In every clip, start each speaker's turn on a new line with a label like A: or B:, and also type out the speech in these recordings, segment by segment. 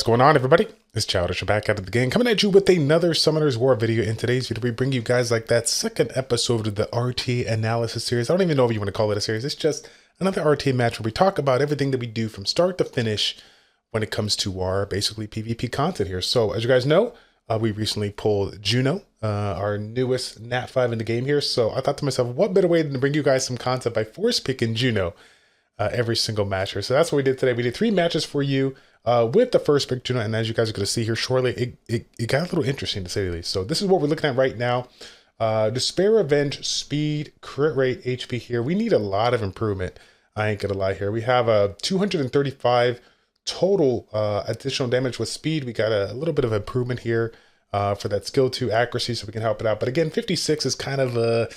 A: going on, everybody? It's Childish back out of the game, coming at you with another Summoner's War video. In today's video, we bring you guys like that second episode of the RT analysis series. I don't even know if you want to call it a series. It's just another RT match where we talk about everything that we do from start to finish when it comes to our basically PvP content here. So as you guys know, we recently pulled Juno, our newest Nat 5 in the game here. So I thought to myself, what better way than to bring you guys some content by force picking Juno every single match here. So that's what we did today. We did 3 matches for you with the first pick Juno, and as you guys are going to see here shortly, it got a little interesting to say the least. So this is what we're looking at right now. Despair, Revenge, Speed, Crit Rate, HP here. We need a lot of improvement. I ain't going to lie here. We have a 235 total additional damage with Speed. We got a little bit of improvement here for that skill 2 accuracy, so we can help it out. But again, 56 is kind of a...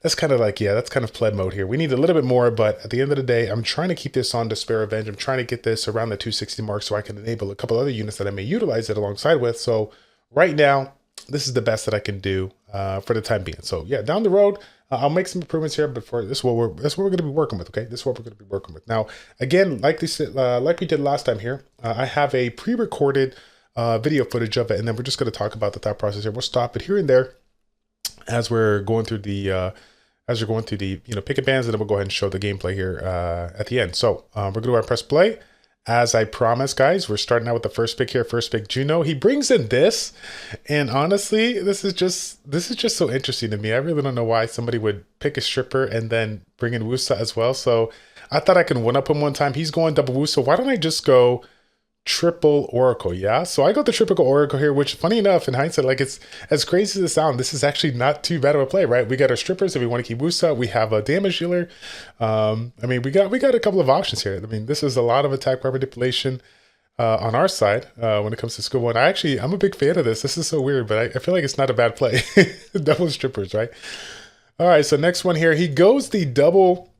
A: That's kind of like, yeah, that's kind of pleb mode here. We need a little bit more, but at the end of the day, I'm trying to keep this on Despair Revenge. I'm trying to get this around the 260 mark so I can enable a couple other units that I may utilize it alongside with. So right now, this is the best that I can do for the time being. So yeah, down the road, I'll make some improvements here, but for this, that's what we're going to be working with. Okay, this is what we're going to be working with. Now, again, like we did last time here, I have a pre-recorded video footage of it, and then we're just going to talk about the thought process here. We'll stop it here and there as we're going through the picket bands, and then we'll go ahead and show the gameplay here at the end. So we're gonna go ahead and press play. As I promised, guys, we're starting out with the first pick here. First pick, Juno. He brings in this, and honestly, this is just so interesting to me. I really don't know why somebody would pick a stripper and then bring in Wusa as well. So I thought I could one up him one time. He's going double Wusa. Why don't I just go triple Oracle? Yeah, so I got the triple Oracle here, which funny enough in hindsight, like, it's as crazy as it sounds, this is actually not too bad of a play, right? We got our strippers if we want to keep Wusa. We have a damage dealer. I mean, we got a couple of options here. I mean, this is a lot of attack power manipulation on our side when it comes to skill 1. I'm a big fan of this. This is so weird, but I feel like it's not a bad play. Double strippers, right? All right, so next one here, he goes the double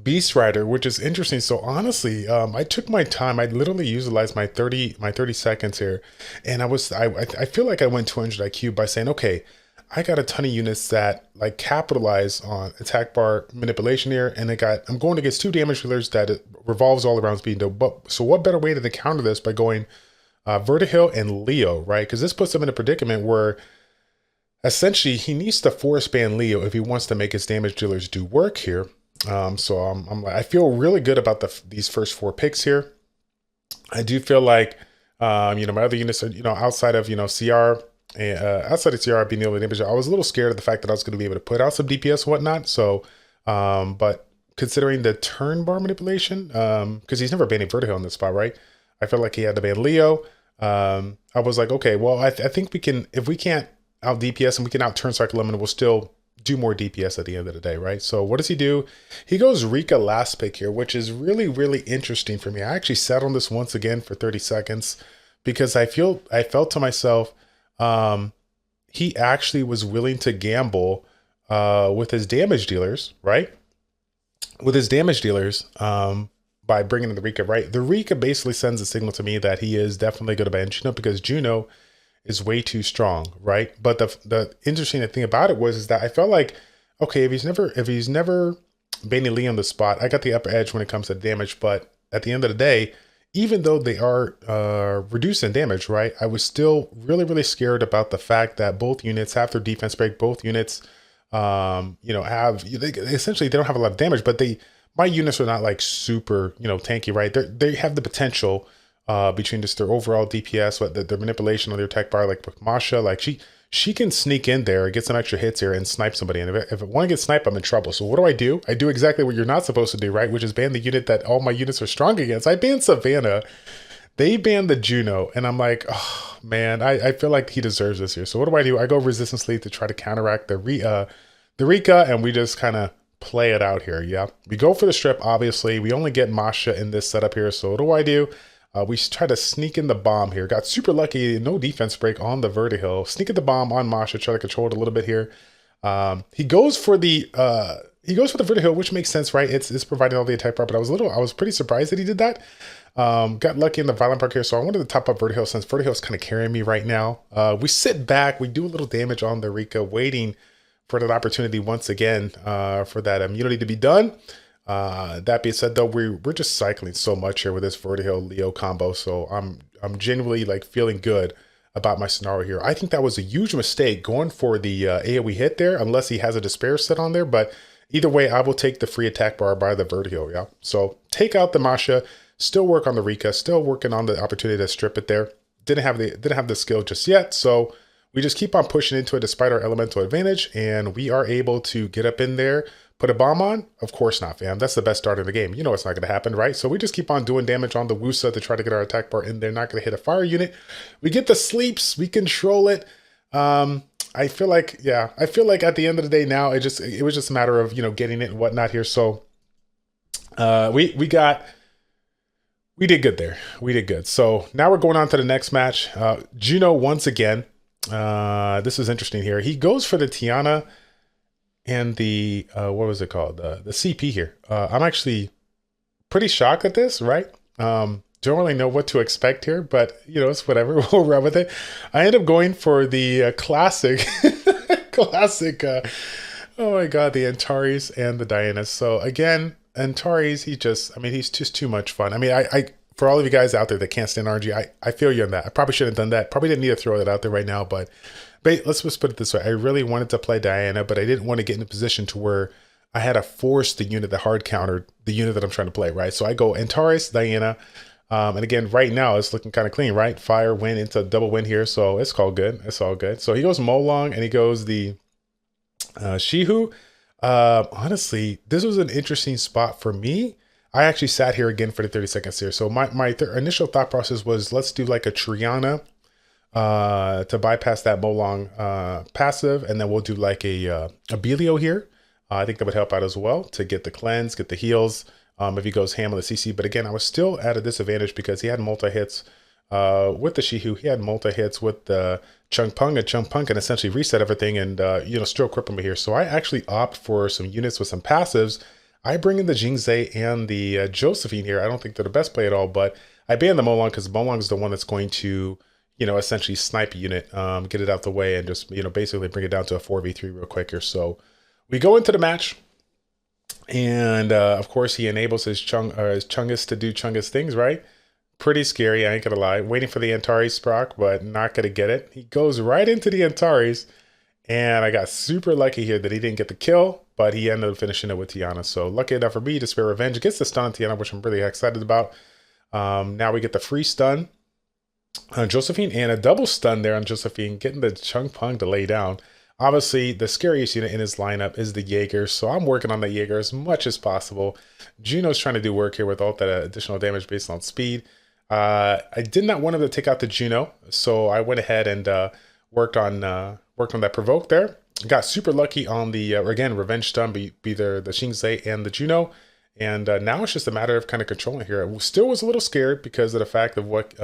A: Beast Rider, which is interesting. So honestly, I took my time. I literally utilized my 30 seconds here, and I feel like I went 200 IQ by saying, okay, I got a ton of units that like capitalize on attack bar manipulation here, and I'm going against 2 damage dealers that it revolves all around speed. But so what better way to counter this by going Vertihill and Leo, right? Because this puts him in a predicament where essentially he needs to force ban Leo if he wants to make his damage dealers do work here. So I feel really good about these first 4 picks here. I do feel like, my other units are, outside of, CR, outside of CR being the only damage, I was a little scared of the fact that I was going to be able to put out some DPS and whatnot. So, but considering the turn bar manipulation, because he's never banning Vertigo in this spot, right? I felt like he had to ban Leo. I was like, okay, well, I think we can, if we can't out DPS and we can out turn Cycle Lemon, we'll still do more DPS at the end of the day, right? So what does he do? He goes Rika last pick here, which is really, really interesting for me. I actually sat on this once again for 30 seconds because I felt to myself, he actually was willing to gamble with his damage dealers, right? With his damage dealers by bringing in the Rika, right? The Rika basically sends a signal to me that he is definitely going to ban Juno because Juno is way too strong, right? But the interesting thing about it is that I felt like, okay, if he's never banning Lee on the spot, I got the upper edge when it comes to damage. But at the end of the day, even though they are reduced in damage, right, I was still really, really scared about the fact that both units have their defense break. Both units, essentially they don't have a lot of damage, but my units are not like super, tanky, right? They have the potential. Between just their overall DPS, their manipulation of their attack bar, like with Masha, like she can sneak in there, get some extra hits here, and snipe somebody. And if I want to get sniped, I'm in trouble. So what do? I do exactly what you're not supposed to do, right? Which is ban the unit that all my units are strong against. I banned Savannah. They banned the Juno, and I'm like, oh man, I feel like he deserves this here. So what do? I go Resistance Lead to try to counteract the Rika, and we just kind of play it out here. Yeah, we go for the strip. Obviously, we only get Masha in this setup here. So what do? We try to sneak in the bomb here. Got super lucky. No defense break on the Vertihill. Sneak in the bomb on Masha. Try to control it a little bit here. He goes for the Vertihill, which makes sense, right? It's providing all the attack bar. But I was pretty surprised that he did that. Got lucky in the violent part here. So I wanted to top up Vertihill since Vertihill is kind of carrying me right now. We sit back. We do a little damage on the Rika, waiting for that opportunity once again for that immunity to be done. That being said, though, we're just cycling so much here with this Vertihill Leo combo, so I'm genuinely like feeling good about my scenario here. I think that was a huge mistake going for the AoE hit there, unless he has a despair set on there. But either way, I will take the free attack bar by the Vertihill. Yeah, so take out the Masha, still work on the Rika, still working on the opportunity to strip it there. Didn't have the skill just yet, so we just keep on pushing into it despite our elemental advantage, and we are able to get up in there. Put a bomb on? Of course not, fam. That's the best start of the game. You know it's not going to happen, right? So we just keep on doing damage on the Wusa to try to get our attack bar in there. Not going to hit a fire unit. We get the sleeps. We control it. I feel like, yeah, I feel like at the end of the day now, it was just a matter of, you know, getting it and whatnot here. So we did good there. We did good. So now we're going on to the next match. Juno once again. This is interesting here. He goes for the Tiana and the what was it called, the CP here. I'm actually pretty shocked at this, right? Don't really know what to expect here, but you know, it's whatever. We'll run with it. I end up going for the classic oh my god, the Antares and the Dianas. So again, Antares, he's just too much fun. I mean, I for all of you guys out there that can't stand RNG, I feel you on that. I probably shouldn't have done that. Probably didn't need to throw that out there right now, but let's just put it this way. I really wanted to play Diana, but I didn't want to get in a position to where I had to force the unit that hard countered the unit that I'm trying to play, right? So I go Antares, Diana, and again, right now it's looking kind of clean, right? Fire win into double win here, so it's all good. It's all good. So he goes Molong and he goes the Shihu. Honestly, this was an interesting spot for me. I actually sat here again for the 30 seconds here. So my initial thought process was, let's do like a Triana to bypass that Molong passive, and then we'll do like a Belio here. I think that would help out as well to get the cleanse, get the heals if he goes ham on the CC. But again, I was still at a disadvantage because he had multi-hits with the Shihu. He had multi-hits with the Chung Pung, and Chung Pung can essentially reset everything and, you know, still cripple me here. So I actually opt for some units with some passives. I bring in the Jingzhe and the Josephine here. I don't think they're the best play at all, but I ban the Molong because Molong is the one that's going to, you know, essentially snipe a unit, get it out the way, and just, you know, basically bring it down to a 4v3 real quick here. So we go into the match, and of course he enables his Chungus to do Chungus things, right? Pretty scary, I ain't gonna lie. Waiting for the Antares proc, but not gonna get it. He goes right into the Antares, and I got super lucky here that he didn't get the kill, but he ended up finishing it with Tiana. So lucky enough for me to spare revenge. Gets the stun on Tiana, which I'm really excited about. Now we get the free stun on Josephine and a double stun there on Josephine, getting the Chung Pung to lay down. Obviously, the scariest unit in his lineup is the Jaeger, so I'm working on the Jaeger as much as possible. Juno's trying to do work here with all that additional damage based on speed. I did not want him to take out the Juno, so I went ahead and worked on that provoke there. Got super lucky on the again revenge stun, be either the Xingzhe and the Juno, and now it's just a matter of kind of controlling here. I still was a little scared because of the fact of what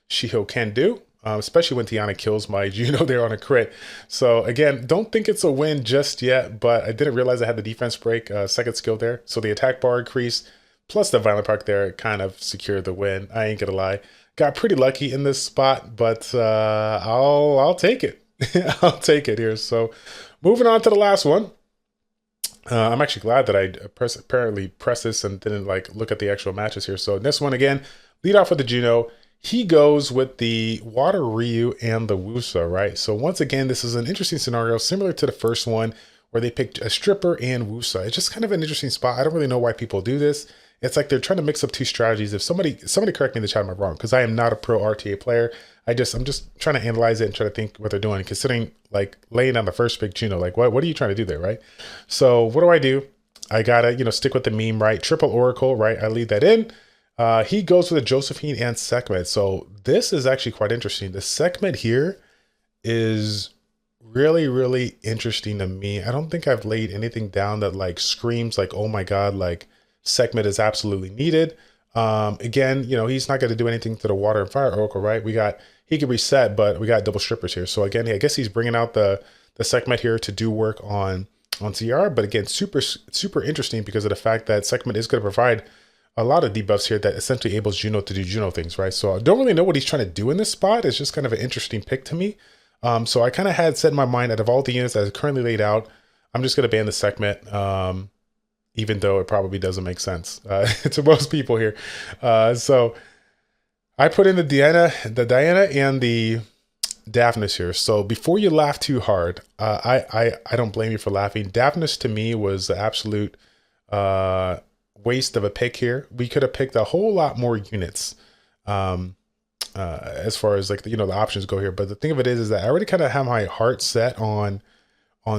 A: Shiho can do, especially when Tiana kills my Juno there on a crit. So again, don't think it's a win just yet, but I didn't realize I had the defense break second skill there, so the attack bar increased. Plus the violent park there kind of secured the win. I ain't gonna lie. Got pretty lucky in this spot, but I'll take it. I'll take it here. So moving on to the last one. I'm actually glad that I apparently pressed this and didn't like look at the actual matches here. So this one again, lead off with the Juno. He goes with the Water Ryu and the Wusa, right? So once again, this is an interesting scenario similar to the first one where they picked a Stripper and Wusa. It's just kind of an interesting spot. I don't really know why people do this. It's like they're trying to mix up two strategies. If somebody correct me in the chat if I'm wrong, because I am not a pro RTA player. I'm just trying to analyze it and try to think what they're doing, considering like laying on the first big Juno. Like what are you trying to do there, right? So what do? I gotta, you know, stick with the meme, right? Triple Oracle, right? I lead that in. He goes with a Josephine and Sekhmet. So this is actually quite interesting. The Sekhmet here is really, really interesting to me. I don't think I've laid anything down that like screams like, oh my God, like Sekhmet is absolutely needed. Again, you know, he's not going to do anything to the Water and Fire Oracle, right? He can reset, but we got double strippers here. So again, I guess he's bringing out the Sekhmet here to do work on CR. But again, super interesting because of the fact that Sekhmet is going to provide a lot of debuffs here that essentially enables Juno to do Juno things, right? So I don't really know what he's trying to do in this spot. It's just kind of an interesting pick to me. So I kind of had set in my mind, out of all the units that is currently laid out, I'm just going to ban the Sekhmet. even though it probably doesn't make sense to most people here. So I put in the Diana and the Daphnis here. So before you laugh too hard, I don't blame you for laughing. Daphnis to me was the absolute waste of a pick here. We could have picked a whole lot more units as far as like the options go here. But the thing of it is that I already kind of have my heart set on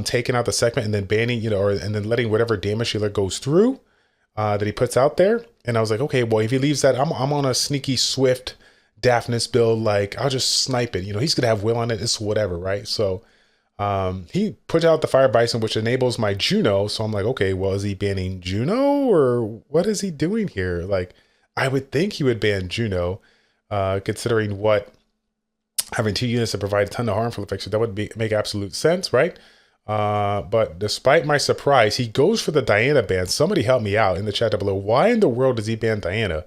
A: taking out the segment and then banning, and then letting whatever damage dealer goes through that he puts out there. And I was like, okay, well, if he leaves that, I'm on a sneaky swift Daphnis build. Like, I'll just snipe it. He's gonna have will on it. It's whatever, right? So he put out the Fire Bison, which enables my Juno. So I'm like, okay, well, is he banning Juno or what is he doing here? Like, I would think he would ban Juno, considering what having 2 units that provide a ton of harmful effects. That would make absolute sense, right? But despite my surprise, he goes for the Diana ban. Somebody help me out in the chat down below. Why in the world does he ban Diana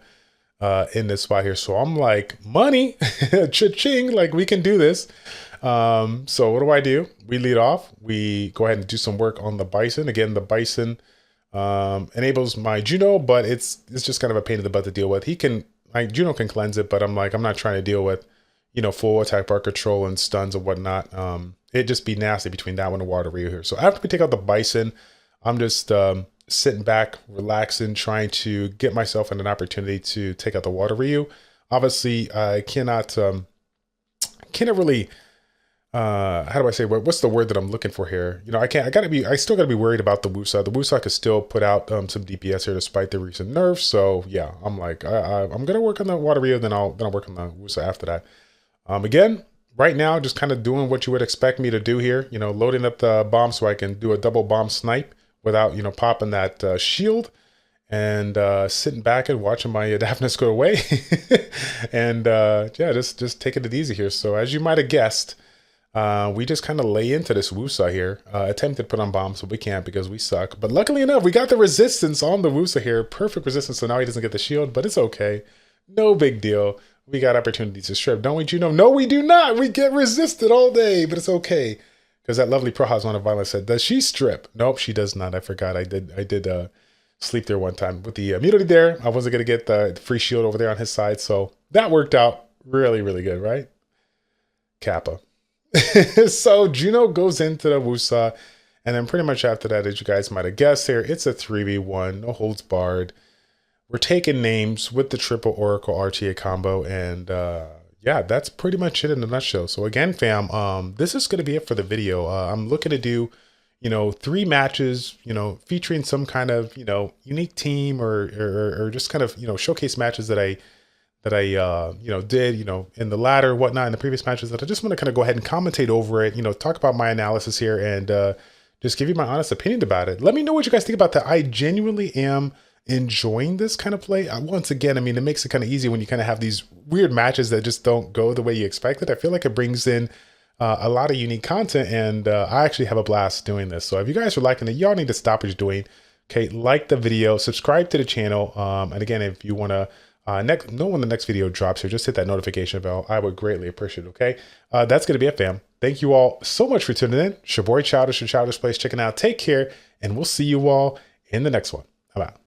A: in this spot here? So I'm like, money, cha-ching, like we can do this. So what do? We lead off. We go ahead and do some work on the Bison. Again, the Bison enables my Juno, but it's just kind of a pain in the butt to deal with. My Juno can cleanse it, but I'm like, I'm not trying to deal with, full attack bar control and stuns and whatnot. It'd just be nasty between that one and Water Rio here. So after we take out the Bison, I'm just sitting back, relaxing, trying to get myself an opportunity to take out the Water Rio. Obviously, I cannot really, how do I say, what's the word that I'm looking for here? I still gotta be worried about the Wusa. The Wusa could still put out some DPS here despite the recent nerfs. So yeah, I'm like, I'm gonna work on the Water Rio, then I'll work on the Wusa after that. Again, right now, just kind of doing what you would expect me to do here, loading up the bomb so I can do a double bomb snipe without, popping that shield, and sitting back and watching my Daphnis go away. And yeah, just taking it easy here. So as you might have guessed, we just kind of lay into this Wusa here, attempted to put on bombs, but we can't because we suck. But luckily enough, we got the resistance on the Wusa here. Perfect resistance, so now he doesn't get the shield, but it's okay. No big deal. We got opportunities to strip, don't we, Juno? No, we do not. We get resisted all day, but it's okay. Because that lovely Prohazwana of Violence said, does she strip? Nope, she does not. I forgot. I did sleep there one time with the immunity there. I wasn't going to get the free shield over there on his side. So that worked out really, really good, right? Kappa. So Juno goes into the Wusa. And then pretty much after that, as you guys might have guessed here, it's a 3v1, no holds barred. We're taking names with the triple Oracle RTA combo, and yeah, that's pretty much it in a nutshell. So again, fam, this is going to be it for the video. I'm looking to do, 3 matches, featuring some kind of, unique team or just kind of, showcase matches that I did, in the ladder, whatnot, in the previous matches that I just want to kind of go ahead and commentate over it, talk about my analysis here and just give you my honest opinion about it. Let me know what you guys think about that. I genuinely am enjoying this kind of play. Once again, I mean, it makes it kind of easy when you kind of have these weird matches that just don't go the way you expected. I feel like it brings in a lot of unique content, and I actually have a blast doing this. So if you guys are liking it, y'all need to stop what you're doing. Okay, like the video, subscribe to the channel, and again, if you want to know when the next video drops here, just hit that notification bell. I would greatly appreciate it. Okay, that's gonna be it, fam. Thank you all so much for tuning in. It's your boy Childish and ChildishPlays checking out. Take care, and we'll see you all in the next one. Bye bye.